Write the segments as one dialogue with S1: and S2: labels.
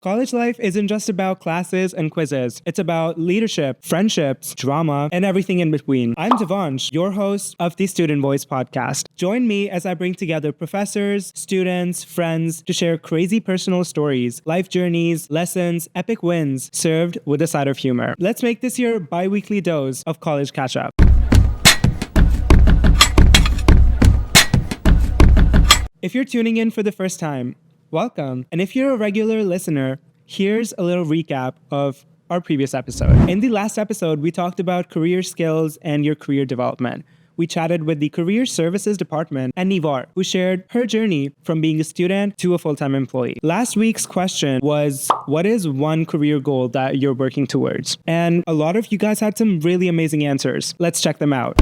S1: College life isn't just about classes and quizzes. It's about leadership, friendships, drama, and everything in between. I'm Devansh, your host of the Student Voice podcast. Join me as I bring together professors, students, friends to share crazy personal stories, life journeys, lessons, epic wins, served with a side of humor. Let's make this your bi-weekly dose of college catch-up. If you're tuning in for the first time, welcome. And if you're a regular listener, here's a little recap of our previous episode. In the last episode, we talked about career skills and your career development. We chatted with the Career Services Department and Nivar, who shared her journey from being a student to a full-time employee. Last week's question was, what is one career goal that you're working towards? And a lot of you guys had some really amazing answers. Let's check them out.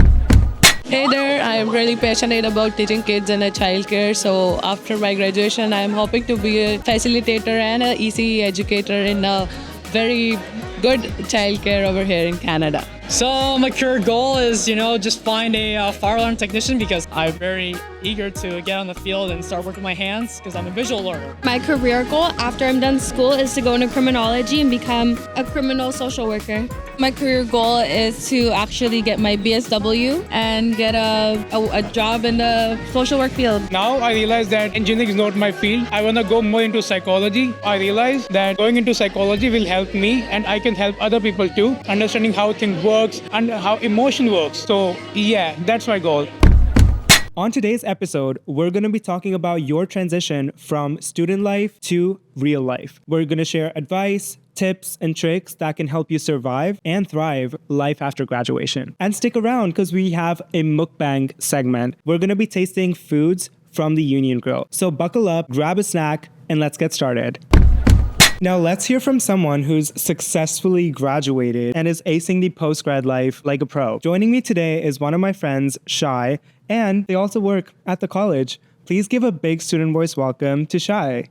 S2: Hey there, I'm really passionate about teaching kids in a childcare. So after my graduation, I'm hoping to be a facilitator and an ECE educator in a very good childcare over here in Canada.
S3: So my career goal is, just find a fire alarm technician because I'm very eager to get on the field and start working with my hands because I'm a visual learner.
S4: My career goal after I'm done school is to go into criminology and become a criminal social worker.
S5: My career goal is to actually get my BSW and get a job in the social work field.
S6: Now I realize that engineering is not my field. I want to go more into psychology. I realize that going into psychology will help me and I can help other people too, understanding how things work and how emotion works. So yeah, that's my goal.
S1: On today's episode, we're going to be talking about your transition from student life to real life. We're going to share advice, tips, and tricks that can help you survive and thrive life after graduation. And stick around because we have a mukbang segment. We're going to be tasting foods from the Union Grill. So buckle up, grab a snack, and let's get started. Now let's hear from someone who's successfully graduated and is acing the post-grad life like a pro. Joining me today is one of my friends, Shy, and they also work at the college. Please give a big Student Voice welcome to Shy.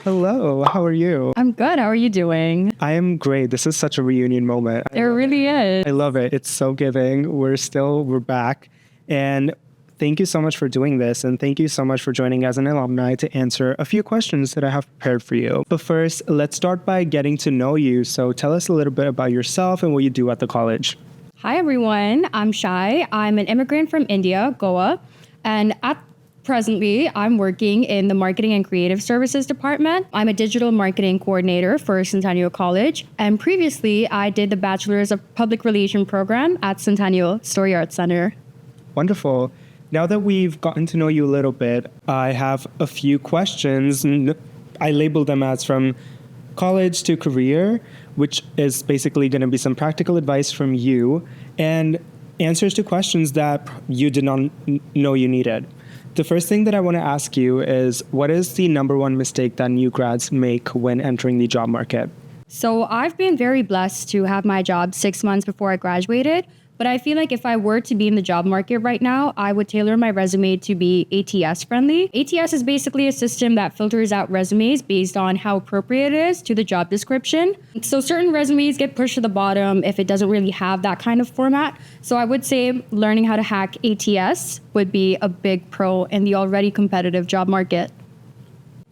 S1: Hello, how are you?
S5: I'm good. How are you doing?
S1: I am great. This is such a reunion moment.
S5: It really is.
S1: I love it. It's so giving. We're back. And thank you so much for doing this, and thank you so much for joining as an alumni to answer a few questions that I have prepared for you. But first, let's start by getting to know you. So tell us a little bit about yourself and what you do at the college.
S4: Hi everyone, I'm Shai. I'm an immigrant from India, Goa, and presently I'm working in the Marketing and Creative Services Department. I'm a digital marketing coordinator for Centennial College, and previously I did the Bachelor's of Public Relations program at Centennial Story Arts Center.
S1: Wonderful. Now that we've gotten to know you a little bit, I have a few questions. I label them as from college to career, which is basically going to be some practical advice from you and answers to questions that you did not know you needed. The first thing that I want to ask you is, what is the number one mistake that new grads make when entering the job market?
S4: So I've been very blessed to have my job 6 months before I graduated. But I feel like if I were to be in the job market right now, I would tailor my resume to be ATS friendly. ATS is basically a system that filters out resumes based on how appropriate it is to the job description. So certain resumes get pushed to the bottom if it doesn't really have that kind of format. So I would say learning how to hack ATS would be a big pro in the already competitive job market.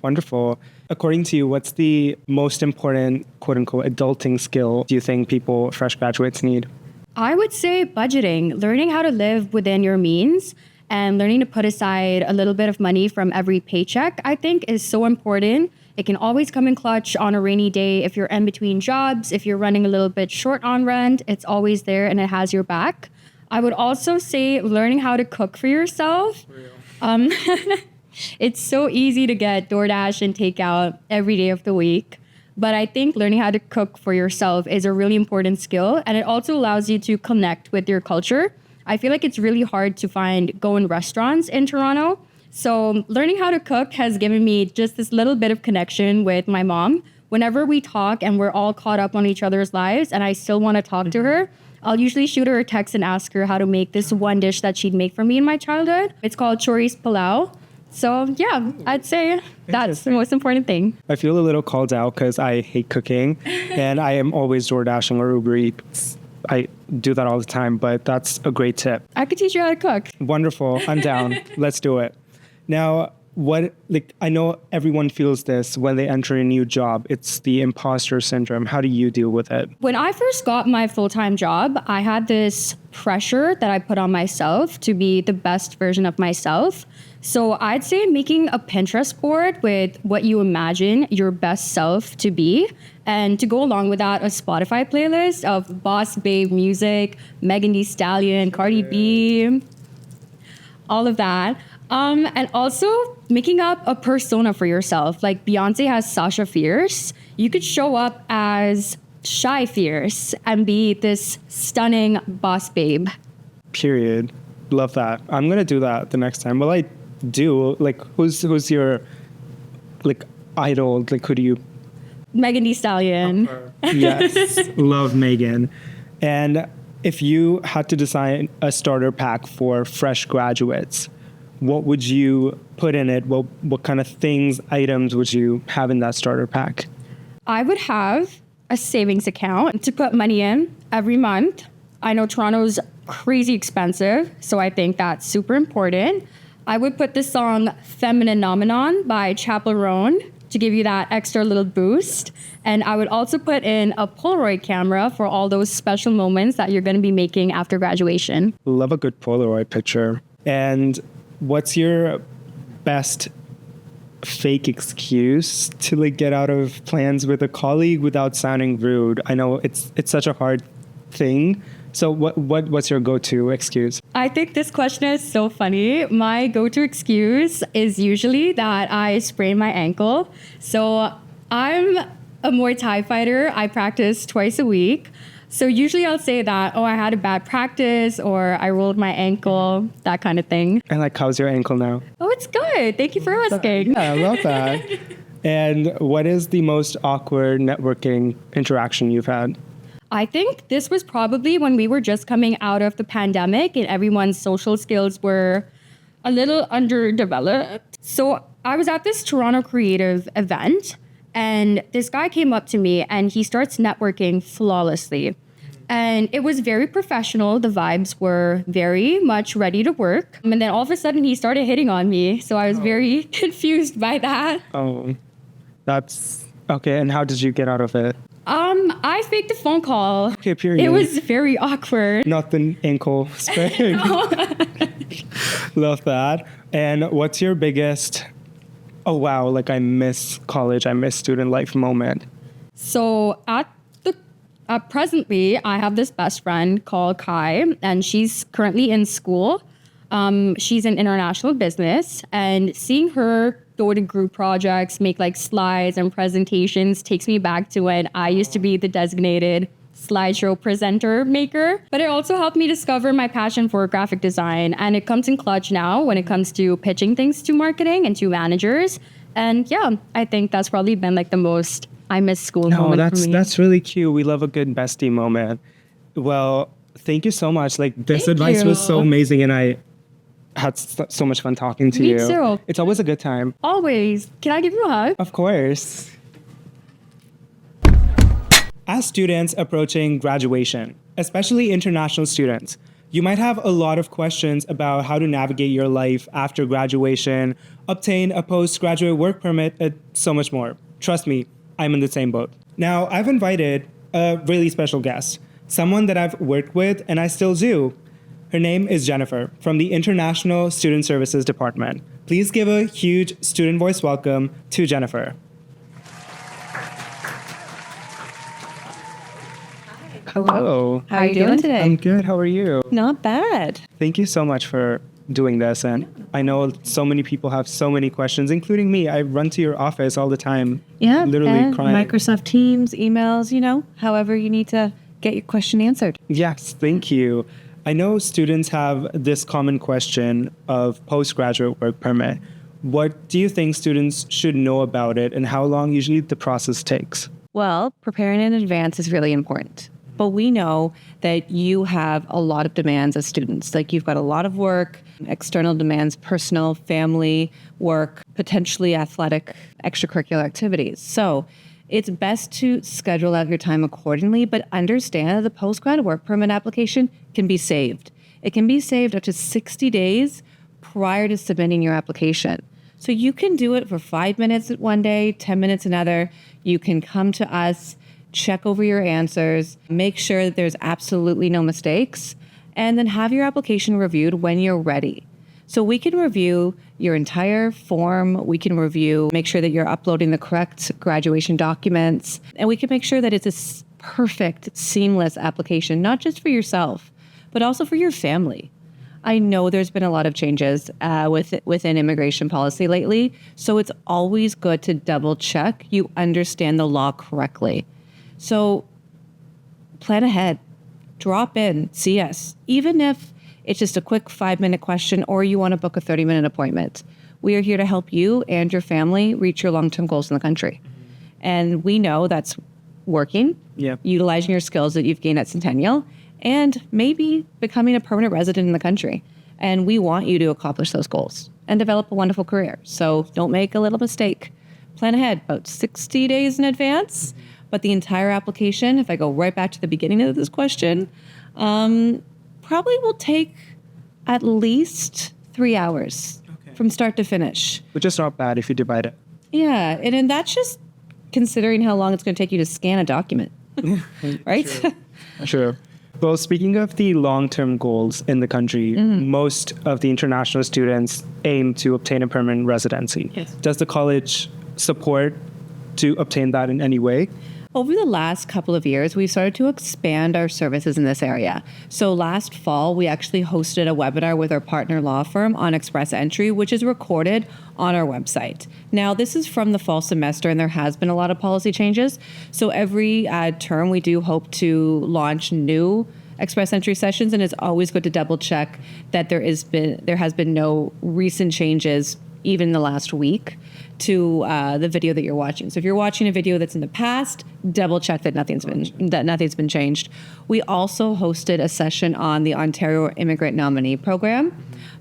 S1: Wonderful. According to you, what's the most important, quote unquote, adulting skill do you think fresh graduates need?
S4: I would say budgeting, learning how to live within your means and learning to put aside a little bit of money from every paycheck, I think is so important. It can always come in clutch on a rainy day. If you're in between jobs, if you're running a little bit short on rent, it's always there and it has your back. I would also say learning how to cook for yourself. It's so easy to get DoorDash and takeout every day of the week. But I think learning how to cook for yourself is a really important skill, and it also allows you to connect with your culture. I feel like it's really hard to go in restaurants in Toronto. So learning how to cook has given me just this little bit of connection with my mom. Whenever we talk and we're all caught up on each other's lives and I still want to talk to her, I'll usually shoot her a text and ask her how to make this one dish that she'd make for me in my childhood. It's called choris pilau. So yeah, I'd say that's the most important thing.
S1: I feel a little called out because I hate cooking and I am always DoorDashing or Uber Eats. I do that all the time, but that's a great tip.
S4: I could teach you how to cook.
S1: Wonderful. I'm down. Let's do it. Now, I know everyone feels this when they enter a new job. It's the imposter syndrome. How do you deal with it?
S4: When I first got my full-time job, I had this pressure that I put on myself to be the best version of myself. So I'd say making a Pinterest board with what you imagine your best self to be, and to go along with that, a Spotify playlist of Boss Babe music, Megan Thee Stallion, Cardi B, all of that. And also making up a persona for yourself. Like Beyonce has Sasha Fierce. You could show up as Shy Fierce and be this stunning boss babe.
S1: Period. Love that. I'm gonna do that the next time. Well, I do. Like, who's your like idol? Like, who do you?
S4: Megan Thee Stallion.
S1: Yes, love Megan. And if you had to design a starter pack for fresh graduates, what would you put in it? What kind of things, items would you have in that starter pack?
S4: I would have a savings account to put money in every month. I know Toronto's crazy expensive, so I think that's super important. I would put the song Feminine Nomenon by Chapel Roan to give you that extra little boost. And I would also put in a Polaroid camera for all those special moments that you're going to be making after graduation.
S1: Love a good Polaroid picture. And what's your best fake excuse to like get out of plans with a colleague without sounding rude? I know it's such a hard thing. So what's your go-to excuse?
S4: I think this question is so funny. My go-to excuse is usually that I sprained my ankle. So I'm a Muay Thai fighter. I practice twice a week. So usually I'll say that, I had a bad practice or I rolled my ankle, that kind of thing.
S1: And like, how's your ankle now?
S4: Oh, it's good. Thank you for asking.
S1: Yeah, I love that. And what is the most awkward networking interaction you've had?
S4: I think this was probably when we were just coming out of the pandemic and everyone's social skills were a little underdeveloped. So I was at this Toronto creative event and this guy came up to me and he starts networking flawlessly. And it was very professional. The vibes were very much ready to work. And then all of a sudden he started hitting on me. So I was very confused by that.
S1: Oh, that's okay. And how did you get out of it?
S4: I faked a phone call.
S1: Okay, period.
S4: It was very awkward.
S1: Not the ankle sprain. Love that. And what's your biggest, oh wow, like I miss college, I miss student life moment?
S4: So presently, I have this best friend called Kai, and she's currently in school. She's in international business, and seeing her go to group projects, make like slides and presentations takes me back to when I used to be the designated slideshow presenter maker. But it also helped me discover my passion for graphic design, and it comes in clutch now when it comes to pitching things to marketing and to managers. And yeah, I think that's probably been like the most I miss school moment for me.
S1: That's really cute. We love a good bestie moment. Well, thank you so much. Like this advice was so amazing, and I had so much fun talking to you.
S4: Me too.
S1: It's always a good time.
S4: Always. Can I give you a hug?
S1: Of course. As students approaching graduation, especially international students, you might have a lot of questions about how to navigate your life after graduation, obtain a postgraduate work permit, and so much more. Trust me, I'm in the same boat. Now, I've invited a really special guest, someone that I've worked with and I still do. Her name is Jennifer from the International Student Services Department. Please give a huge student voice welcome to Jennifer. Hello.
S7: How are you doing today?
S1: I'm good. How are you?
S7: Not bad.
S1: Thank you so much for doing this. And I know so many people have so many questions, including me. I run to your office all the time.
S7: Yeah.
S1: Literally
S7: and
S1: crying.
S7: Microsoft Teams, emails, however you need to get your question answered.
S1: Yes, thank you. I know students have this common question of postgraduate work permit. What do you think students should know about it and how long usually the process takes?
S7: Well, preparing in advance is really important. But we know that you have a lot of demands as students. Like you've got a lot of work, external demands, personal, family, work, potentially athletic, extracurricular activities. So it's best to schedule out your time accordingly, but understand that the postgrad work permit application can be saved. It can be saved up to 60 days prior to submitting your application. So you can do it for 5 minutes one day, 10 minutes another. You can come to us, check over your answers, make sure that there's absolutely no mistakes, and then have your application reviewed when you're ready. So we can review your entire form. We can review, make sure that you're uploading the correct graduation documents, and we can make sure that it's a perfect, seamless application, not just for yourself, but also for your family. I know there's been a lot of changes within immigration policy lately, so it's always good to double check you understand the law correctly. So plan ahead, drop in, see us, even if it's just a quick 5-minute question or you want to book a 30-minute appointment. We are here to help you and your family reach your long-term goals in the country. And we know that's working, utilizing your skills that you've gained at Centennial, and maybe becoming a permanent resident in the country. And we want you to accomplish those goals and develop a wonderful career. So don't make a little mistake. Plan ahead about 60 days in advance. But the entire application, if I go right back to the beginning of this question, probably will take at least 3 hours from start to finish.
S1: Which is not bad if you divide it.
S7: Yeah, and that's just considering how long it's going to take you to scan a document, right?
S1: Sure. Well, speaking of the long-term goals in the country, most of the international students aim to obtain a permanent residency.
S7: Yes.
S1: Does the college support to obtain that in any way?
S7: Over the last couple of years, we've started to expand our services in this area. So last fall, we actually hosted a webinar with our partner law firm on Express Entry, which is recorded on our website. Now, this is from the fall semester, and there has been a lot of policy changes. So every term, we do hope to launch new Express Entry sessions, and it's always good to double check that there has been no recent changes, even in the last week, to the video that you're watching. So if you're watching a video that's in the past, double check that nothing's been changed. We also hosted a session on the Ontario Immigrant Nominee Program.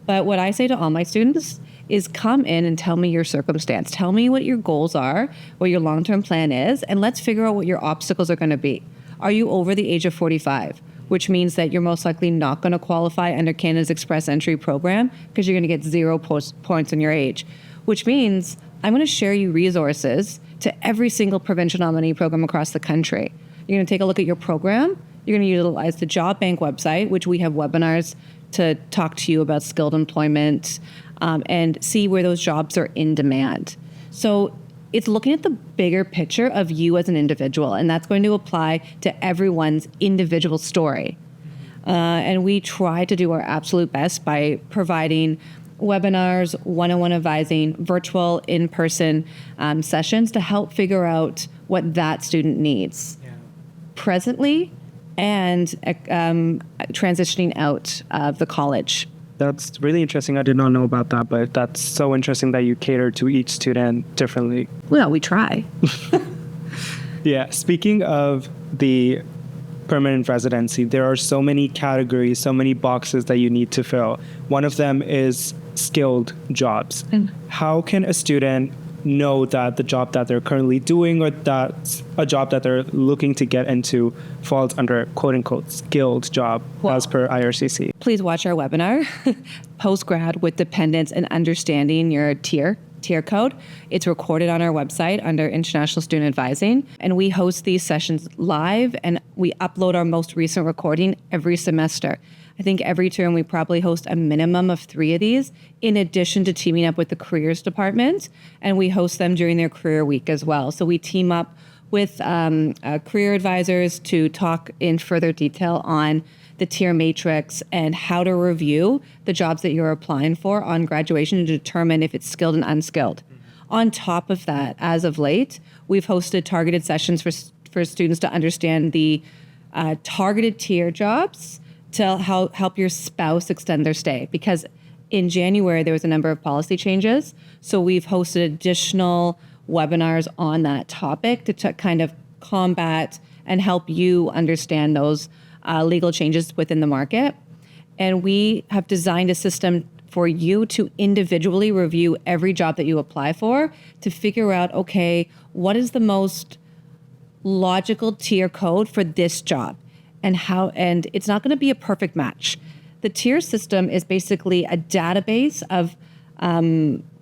S7: But what I say to all my students is come in and tell me your circumstance. Tell me what your goals are, what your long-term plan is, and let's figure out what your obstacles are going to be. Are you over the age of 45? Which means that you're most likely not going to qualify under Canada's Express Entry program because you're going to get 0 points on your age. Which means I'm going to share you resources to every single provincial nominee program across the country. You're going to take a look at your program. You're going to utilize the Job Bank website, which we have webinars to talk to you about skilled employment and see where those jobs are in demand. So it's looking at the bigger picture of you as an individual, and that's going to apply to everyone's individual story. And we try to do our absolute best by providing webinars, one-on-one advising, virtual, in-person sessions to help figure out what that student needs presently and transitioning out of the college.
S1: That's really interesting. I did not know about that, but that's so interesting that you cater to each student differently.
S7: Well, we try.
S1: Yeah. Speaking of the permanent residency, there are so many categories, so many boxes that you need to fill. One of them is skilled jobs. How can a student know that the job that they're currently doing or that a job that they're looking to get into falls under quote-unquote skilled job as per IRCC?
S7: Please watch our webinar, Post-grad with Dependents and Understanding Your tier code. It's recorded on our website under International Student Advising, and we host these sessions live, and we upload our most recent recording every semester. I think every term we probably host a minimum of 3 of these, in addition to teaming up with the careers department, and we host them during their career week as well. So we team up with career advisors to talk in further detail on the tier matrix and how to review the jobs that you're applying for on graduation to determine if it's skilled and unskilled. On top of that, as of late, we've hosted targeted sessions for students to understand the targeted tier jobs to help your spouse extend their stay. Because in January, there was a number of policy changes. So we've hosted additional webinars on that topic to kind of combat and help you understand those legal changes within the market. And we have designed a system for you to individually review every job that you apply for to figure out, okay, what is the most logical tier code for this job and how, and it's not going to be a perfect match. The tier system is basically a database of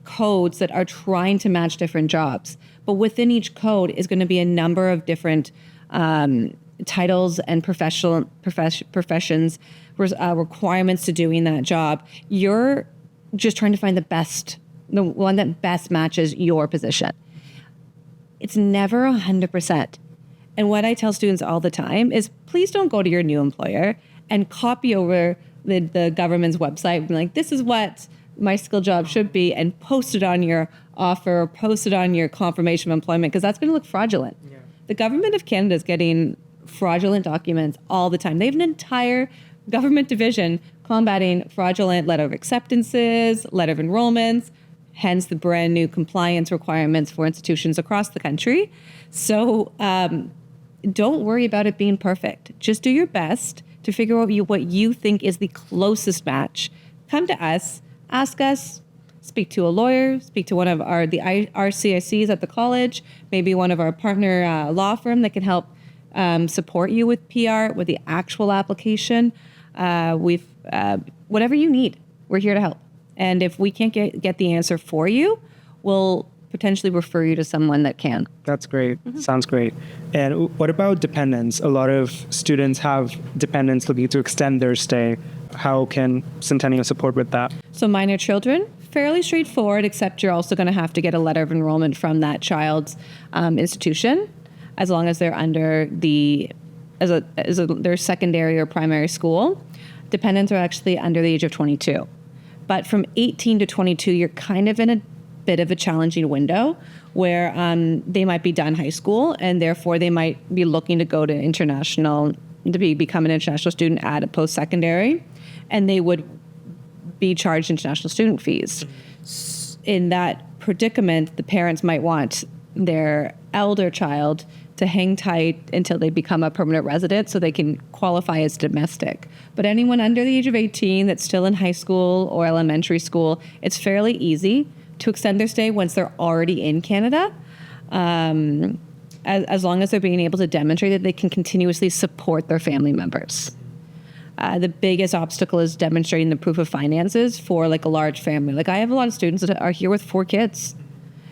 S7: codes that are trying to match different jobs. But within each code is going to be a number of different titles and professions, requirements to doing that job. You're just trying to find the one that best matches your position. It's never 100%. And what I tell students all the time is, please don't go to your new employer and copy over the government's website and be like, this is what my skill job should be, and post it on your offer, or post it on your confirmation of employment, because that's going to look fraudulent. Yeah. The government of Canada is getting fraudulent documents all the time. They have an entire government division combating fraudulent letter of acceptances, letter of enrollments, hence the brand new compliance requirements for institutions across the country. So don't worry about it being perfect. Just do your best to figure out what you think is the closest match. Come to us, ask us, speak to a lawyer, speak to one of the RCICs at the college, maybe one of our partner law firm that can help support you with PR, with the actual application. Whatever you need, we're here to help. And if we can't get the answer for you, we'll potentially refer you to someone that can.
S1: That's great. Sounds great. And what about dependents? A lot of students have dependents looking to extend their stay. How can Centennial support with that?
S7: So minor children, fairly straightforward, except you're also going to have to get a letter of enrollment from that child's institution, as long as they're under their secondary or primary school. Dependents are actually under the age of 22. But from 18 to 22, you're kind of in a bit of a challenging window where they might be done high school, and therefore they might be looking to go to become an international student at a post-secondary, and they would be charged international student fees. In that predicament, the parents might want their elder child to hang tight until they become a permanent resident so they can qualify as domestic. But anyone under the age of 18 that's still in high school or elementary school, it's fairly easy to extend their stay once they're already in Canada, as long as they're being able to demonstrate that they can continuously support their family members. The biggest obstacle is demonstrating the proof of finances for like a large family. Like I have a lot of students that are here with 4 kids.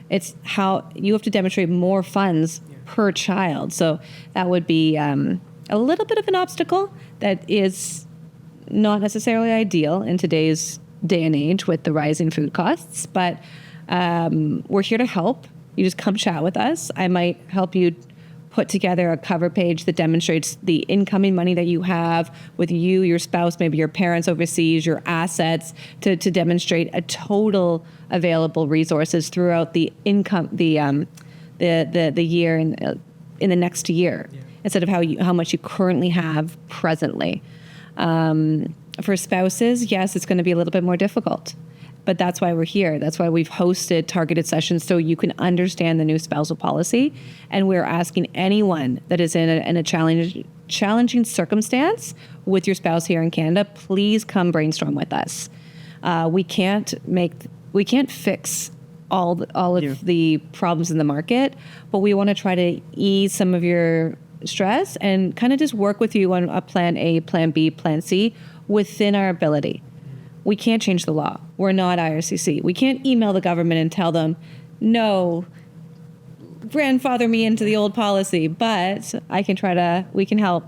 S7: It's how you have to demonstrate more funds per child. So that would be a little bit of an obstacle that is not necessarily ideal in today's day and age with the rising food costs. But we're here to help. You just come chat with us. I might help you put together a cover page that demonstrates the incoming money that you have with you, your spouse, maybe your parents overseas, your assets, to demonstrate a total available resources throughout the income, the year in the next year, instead of how much you currently have presently. For spouses, yes, it's going to be a little bit more difficult. But that's why we're here. That's why we've hosted targeted sessions so you can understand the new spousal policy. And we're asking anyone that is in a challenging circumstance with your spouse here in Canada, please come brainstorm with us. We can't fix all of the problems in the market, but we want to try to ease some of your stress and kind of just work with you on a plan A, plan B, plan C within our ability. We can't change the law. We're not IRCC. We can't email the government and tell them, no, grandfather me into the old policy, but we can help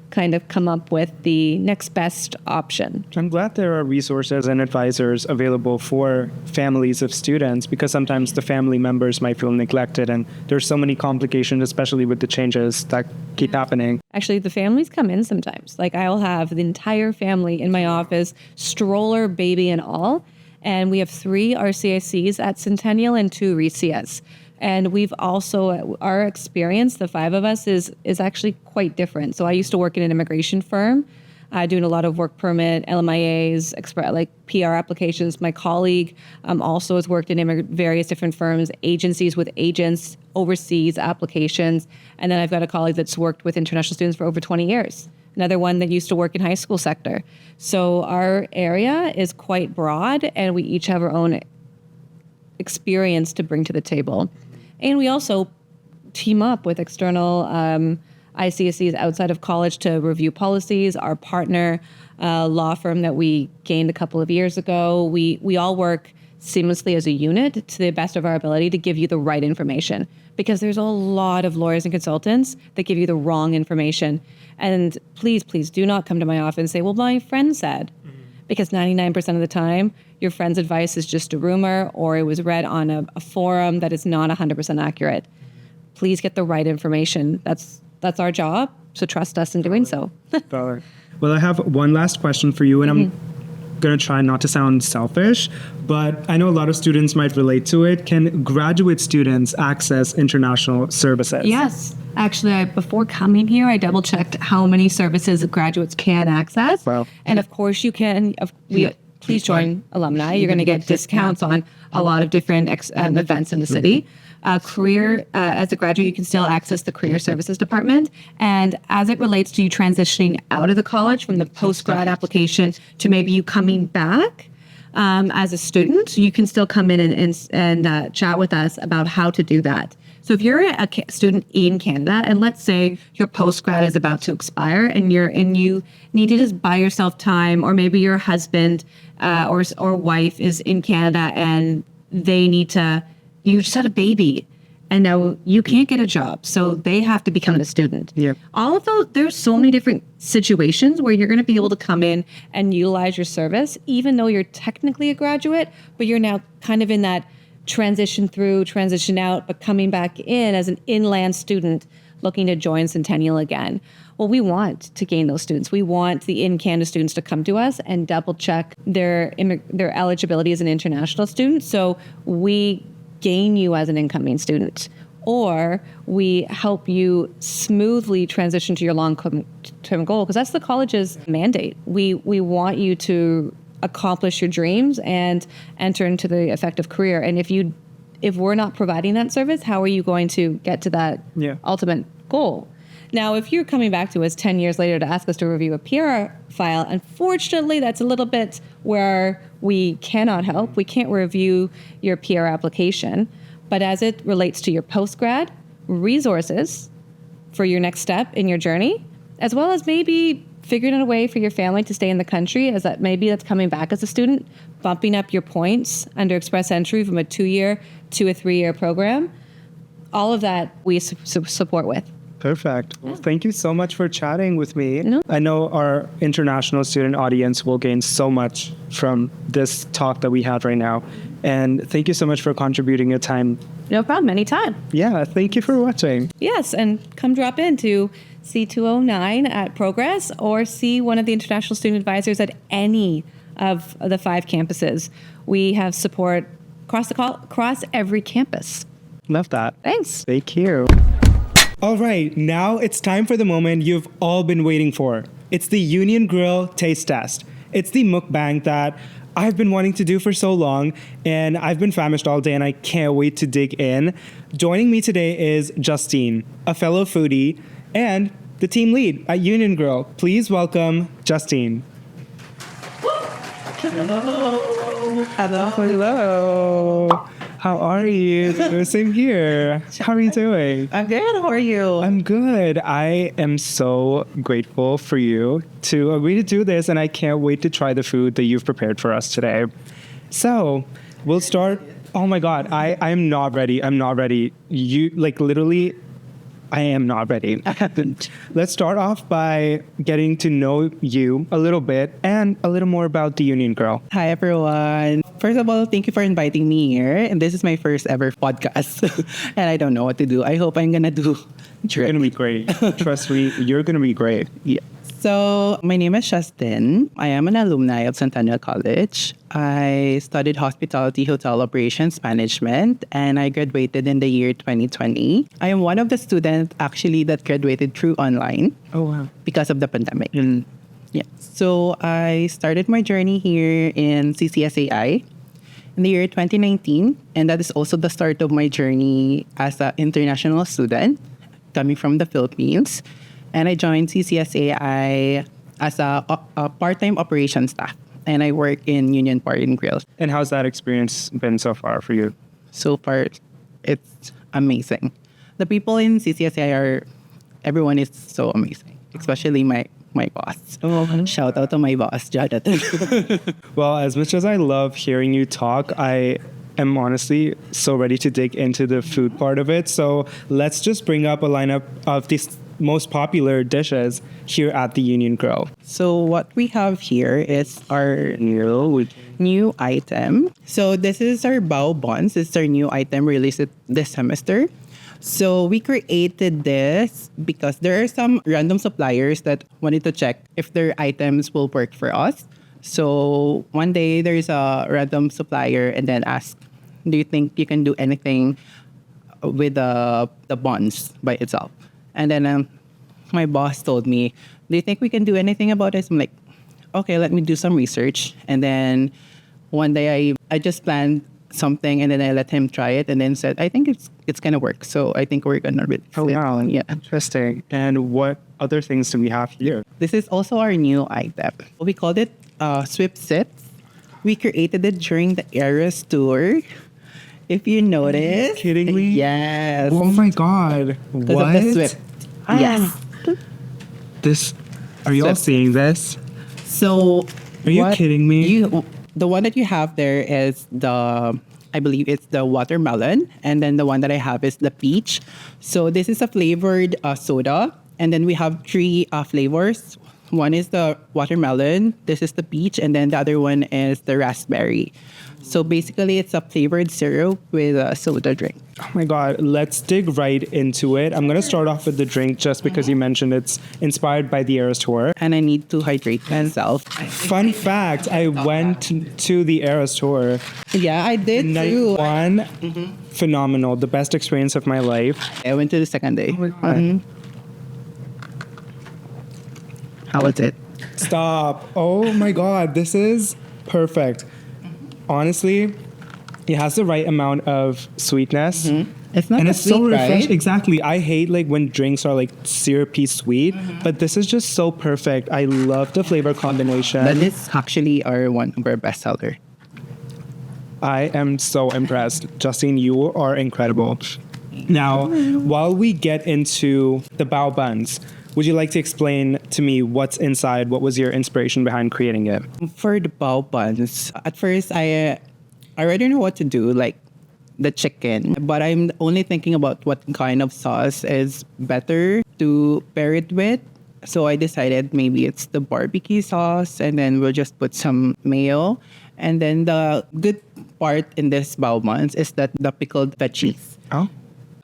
S7: kind of come up with the next best option.
S1: I'm glad there are resources and advisors available for families of students, because sometimes the family members might feel neglected, and there's so many complications, especially with the changes that keep happening.
S7: Actually, the families come in sometimes. Like I'll have the entire family in my office, stroller, baby and all. And we have 3 RCICs at Centennial and 2 RCIAs. And we've also, our experience, the 5 of us, is actually quite different. So I used to work in an immigration firm, doing a lot of work permit, LMIAs, like PR applications. My colleague also has worked in various different firms, agencies with agents, overseas applications. And then I've got a colleague that's worked with international students for over 20 years. Another one that used to work in high school sector. So our area is quite broad, and we each have our own experience to bring to the table. And we also team up with external ICSCs outside of college to review policies. Our partner law firm that we gained a couple of years ago, we all work seamlessly as a unit to the best of our ability to give you the right information. Because there's a lot of lawyers and consultants that give you the wrong information. And please, please do not come to my office and say, well, my friend said. Because 99% of the time, your friend's advice is just a rumor or it was read on a forum that is not 100% accurate. Please get the right information. That's our job. So trust us in doing so.
S1: Well, I have one last question for you, and I'm going to try not to sound selfish, but I know a lot of students might relate to it. Can graduate students access international services?
S7: Yes. Actually, before coming here, I double checked how many services graduates can access.
S1: Wow.
S7: And of course, you can. Please join alumni. You're going to get discounts on a lot of different events in the city. As a graduate, you can still access the career services department. And as it relates to you transitioning out of the college from the post-grad application to maybe you coming back as a student, you can still come in and chat with us about how to do that. So if you're a student in Canada, and let's say your post-grad is about to expire and you need to just buy yourself time, or maybe your husband or wife is in Canada and you just had a baby and now you can't get a job, so they have to become a student.
S1: Yeah.
S7: All of those, there's so many different situations where you're going to be able to come in and utilize your service, even though you're technically a graduate, but you're now kind of in that transition out, but coming back in as an inland student looking to join Centennial again. Well, we want to gain those students. We want the in-Canada students to come to us and double check their eligibility as an international student. So we gain you as an incoming student, or we help you smoothly transition to your long-term goal, because that's the college's mandate. We want you to accomplish your dreams and enter into the effective career. And if we're not providing that service, how are you going to get to that ultimate goal? Now, if you're coming back to us 10 years later to ask us to review a PR file, unfortunately, that's a little bit where we cannot help. We can't review your PR application. But as it relates to your post-grad resources for your next step in your journey, as well as maybe figuring out a way for your family to stay in the country, as that maybe that's coming back as a student, bumping up your points under express entry from a 2-year to a 3-year program, all of that we support with.
S1: Perfect. Well, thank you so much for chatting with me.
S7: No.
S1: I know our international student audience will gain so much from this talk that we had right now. And thank you so much for contributing your time.
S7: No problem. Anytime.
S1: Yeah, thank you for watching.
S7: Yes, and come drop into C209 at Progress or see one of the international student advisors at any of the 5 campuses. We have support across every campus.
S1: Love that.
S7: Thanks.
S1: Thank you. All right, now it's time for the moment you've all been waiting for. It's the Union Grill Taste Test. It's the mukbang that I've been wanting to do for so long, and I've been famished all day and I can't wait to dig in. Joining me today is Justine, a fellow foodie, and the team lead at Union Grill. Please welcome Justine. Hello. How are you? Same here. How are you doing?
S8: I'm good. How are you?
S1: I'm good. I am so grateful for you to agree to do this, and I can't wait to try the food that you've prepared for us today. So, we'll start. Oh my God, I'm not ready. I'm not ready. Literally, I am not ready. Let's start off by getting to know you a little bit and a little more about the Union Girl.
S8: Hi, everyone. First of all, thank you for inviting me here. And this is my first ever podcast. And I don't know what to do. I hope I'm going to do
S1: You're going to be great. Trust me, you're going to be great.
S8: Yeah. So, my name is Justine. I am an alumni of Centennial College. I studied hospitality hotel operations management and I graduated in the year 2020. I am one of the students actually that graduated through online.
S1: Oh, wow.
S8: Because of the pandemic. Yeah. So, I started my journey here in CCSAI in the year 2019. And that is also the start of my journey as an international student coming from the Philippines. And I joined CCSAI as a part-time operations staff. And I work in Union Bar and Grill.
S1: And how's that experience been so far for you?
S8: So far, it's amazing. The people in CCSAI everyone is so amazing. Especially my my boss. Shout out to my boss, Jonathan.
S1: Well, as much as I love hearing you talk, I am honestly so ready to dig into the food part of it. So let's just bring up a lineup of these most popular dishes here at the Union Grill.
S8: So what we have here is our new item. So this is our bao buns. It's our new item released this semester. So we created this because there are some random suppliers that wanted to check if their items will work for us. So one day there's a random supplier and then asked, do you think you can do anything with the buns by itself? And then my boss told me, do you think we can do anything about this? I'm like, okay, let me do some research. And then one day I just planned something and then I let him try it and then said, I think it's gonna work. So I think we're gonna release it.
S1: Wow.
S8: Yeah.
S1: Interesting. And what other things do we have here?
S8: This is also our new item. We called it Swift Sips. We created it during the Eras tour. If you notice.
S1: Kidding me?
S8: Yes.
S1: Oh my God.
S8: Because
S1: What?
S8: of the Swift. Yes.
S1: This, are you all
S8: Swift.
S1: seeing this?
S8: So
S1: Are you kidding me?
S8: The one that you have there is I believe it's the watermelon, and then the one that I have is the peach. So this is a flavored soda, and then we have three flavors. One is the watermelon, this is the peach, and then the other one is the raspberry. So basically, it's a flavored syrup with a soda drink.
S1: Oh my God, let's dig right into it. I'm going to start off with the drink just because you mentioned it's inspired by the Eras Tour.
S8: And I need to hydrate myself.
S1: Fun fact, I went to the Eras Tour.
S8: Yeah, I did
S1: Night
S8: too.
S1: one, phenomenal. The best experience of my life.
S8: I went to the second day. How was it?
S1: Stop. Oh my God, this is perfect. Honestly, it has the right amount of sweetness.
S8: It's not
S1: And
S8: that
S1: it's so
S8: sweet, right?
S1: refreshing. Exactly. I hate like when drinks are like syrupy sweet, but this is just so perfect. I love the flavor combination.
S8: That is actually one of our bestseller.
S1: I am so impressed. Justine, you are incredible. Now, while we get into the bao buns, would you like to explain to me what's inside? What was your inspiration behind creating it?
S8: For the bao buns, at first I already know what to do, like the chicken, but I'm only thinking about what kind of sauce is better to pair it with. So I decided maybe it's the barbecue sauce, and then we'll just put some mayo. And then the good part in this bao buns is that the pickled veggies.
S1: Oh.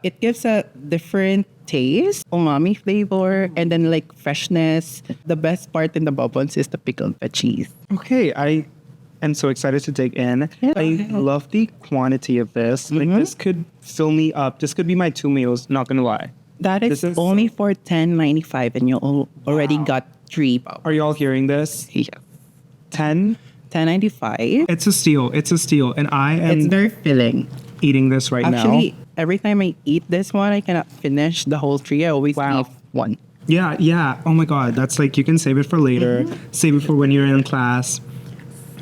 S8: It gives a different taste, umami flavor, and then like freshness. The best part in the bao buns is the pickled veggies.
S1: Okay, I am so excited to dig in.
S8: Yeah.
S1: I love the quantity of this. Like this could fill me up. This could be my 2 meals, not gonna lie.
S8: That is,
S1: This is-
S8: only for $10.95, and you already got 3 bao.
S1: Are you all hearing this?
S8: Yeah.
S1: 10?
S8: $10.95.
S1: It's a steal. It's a steal. And I am
S8: It's very filling.
S1: eating this right
S8: Actually,
S1: now.
S8: every time I eat this one, I cannot finish the whole 3. I always
S1: Wow.
S8: leave one.
S1: Yeah. Oh my God. That's like, you can save it for later. Save it for when you're in class.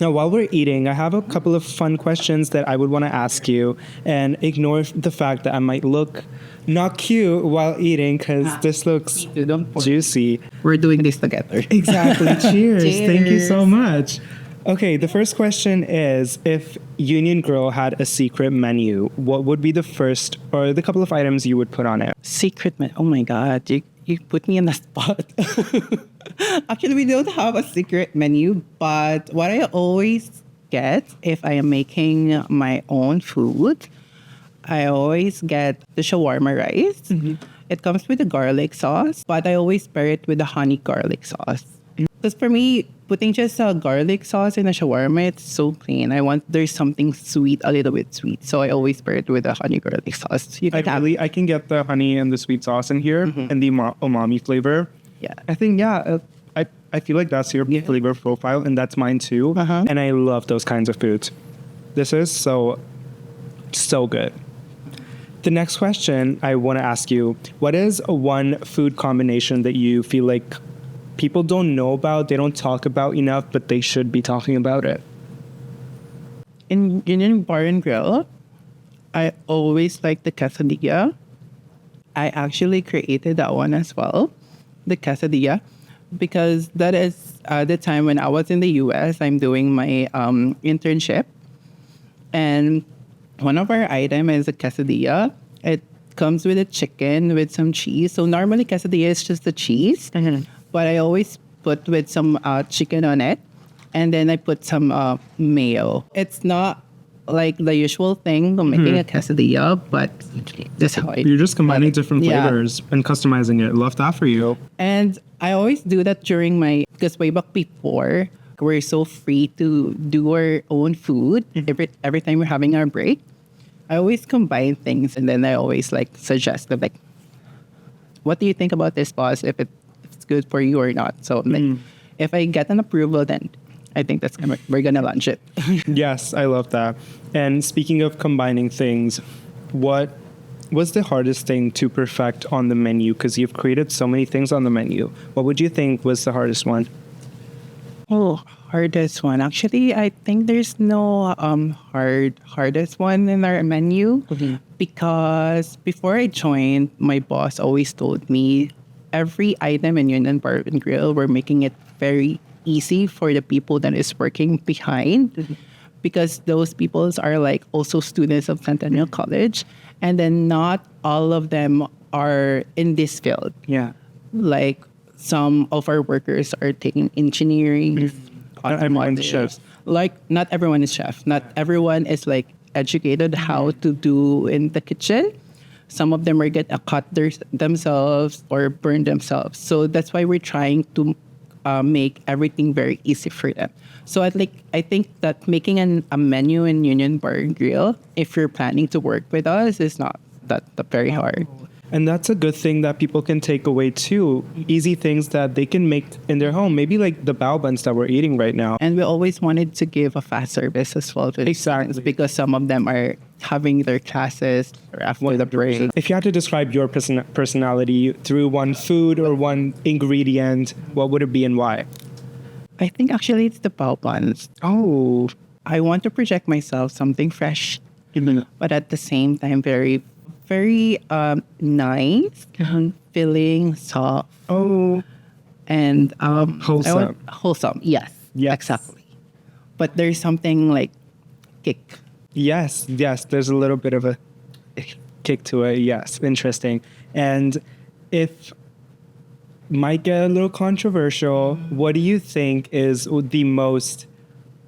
S1: Now, while we're eating, I have a couple of fun questions that I would want to ask you, and ignore the fact that I might look not cute while eating because this looks
S8: You don't
S1: juicy.
S8: We're doing this together.
S1: Exactly. Cheers. Thank you so
S8: Cheers.
S1: much. Okay, the first question is, if Union Grill had a secret menu, what would be the first or the couple of items you would put on it?
S8: Secret man. Oh my God, you put me in the spot. Actually, we don't have a secret menu, but what I always get if I am making my own food, I always get the shawarma rice. It comes with a garlic sauce, but I always pair it with the honey garlic sauce. Because for me, putting just a garlic sauce in a shawarma, it's so plain. I want there's something sweet, a little bit sweet. So I always pair it with a honey garlic sauce. You can have
S1: I can get the honey and the sweet sauce in here and the umami flavor.
S8: Yeah.
S1: I think, I feel like that's your flavor profile, and that's mine too. And I love those kinds of foods. This is so good. The next question I want to ask you, what is one food combination that you feel like people don't know about, they don't talk about enough, but they should be talking about it?
S8: In Union Bar and Grill, I always like the quesadilla. I actually created that one as well, the quesadilla. because that is the time when I was in the US. I'm doing my internship. And one of our item is a quesadilla. It comes with a chicken with some cheese. So normally quesadilla is just the cheese, but I always put with some chicken on it, and then I put some mayo. It's not like the usual thing of making a quesadilla, but that's how I.
S1: You're just combining different
S8: Yeah.
S1: flavors and customizing it. Love that for you.
S8: And I always do that during because way back before, we're so free to do our own food every time we're having our break. I always combine things, and then I always like suggest that, like, what do you think about this, boss? If it's good for you or not. So like, if I get an approval, then I think we're gonna launch it.
S1: Yes, I love that. And speaking of combining things, what was the hardest thing to perfect on the menu? Because you've created so many things on the menu. What would you think was the hardest one?
S8: Oh, hardest one. Actually, I think there's no hardest one in our menu, because before I joined, my boss always told me every item in Union Bar and Grill, we're making it very easy for the people that is working behind, because those peoples are like also students of Centennial College, and then not all of them are in this field.
S1: Yeah.
S8: Like, some of our workers are taking engineering,
S1: Everyone's chefs.
S8: Like, not everyone is chef. Not everyone is like educated how to do in the kitchen. Some of them are get cut themselves or burn themselves. So that's why we're trying to make everything very easy for them. So I think that making a menu in Union Bar and Grill, if you're planning to work with us, is not that very hard.
S1: And that's a good thing that people can take away too. Easy things that they can make in their home. Maybe like the bao buns that we're eating right now.
S8: And we always wanted to give a fast service as well to the students, because some of them are having their classes or after the break.
S1: If you had to describe your personality through one food or one ingredient, what would it be and why?
S8: I think actually it's the bao buns.
S1: Oh.
S8: I want to project myself something fresh, but at the same time very nice, filling, soft.
S1: Oh.
S8: And
S1: Wholesome.
S8: Wholesome, yes.
S1: Yes.
S8: Exactly. But there's something like kick.
S1: Yes, there's a little bit of a kick to it. Yes, interesting. And if might get a little controversial, what do you think is the most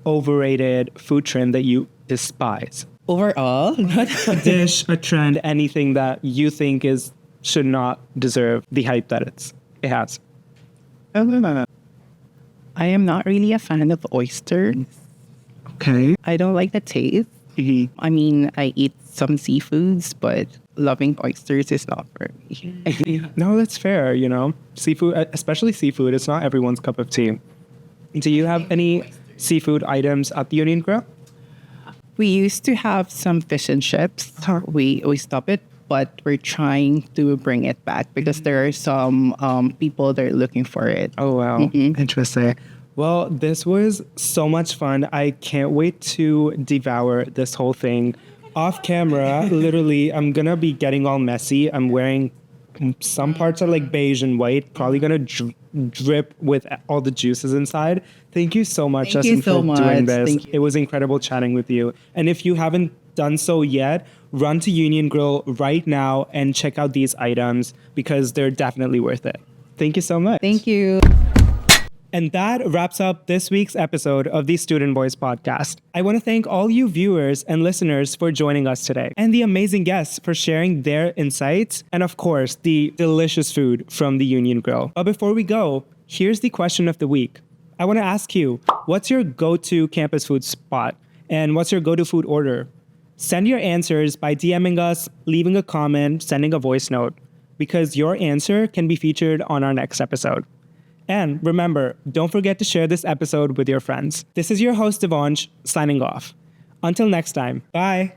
S1: overrated food trend that you despise?
S8: Overall,
S1: A dish, a trend, anything that you think should not deserve the hype that it has.
S8: I am not really a fan of oysters.
S1: Okay.
S8: I don't like the taste. I mean, I eat some seafoods, but loving oysters is not for me.
S1: No, that's fair, Seafood, especially seafood, it's not everyone's cup of tea. Do you have any seafood items at the Union Grill?
S8: We used to have some fish and chips. We stopped it, but we're trying to bring it back because there are some people that are looking for it.
S1: Oh, wow. Interesting. Well, this was so much fun. I can't wait to devour this whole thing. Off camera, literally, I'm going to be getting all messy. I'm wearing some parts are like beige and white, probably going to drip with all the juices inside. Thank you so much,
S8: Thank you
S1: Justin,
S8: so
S1: for
S8: much.
S1: doing this.
S8: Thank you.
S1: It was incredible chatting with you. And if you haven't done so yet, run to Union Grill right now and check out these items because they're definitely worth it. Thank you so much.
S8: Thank you.
S1: And that wraps up this week's episode of the Student Boys podcast. I want to thank all you viewers and listeners for joining us today, and the amazing guests for sharing their insights, and of course, the delicious food from the Union Grill. But before we go, here's the question of the week. I want to ask you, what's your go-to campus food spot? And what's your go-to food order? Send your answers by DMing us, leaving a comment, sending a voice note, because your answer can be featured on our next episode. And remember, don't forget to share this episode with your friends. This is your host, Devansh, signing off. Until next time, bye.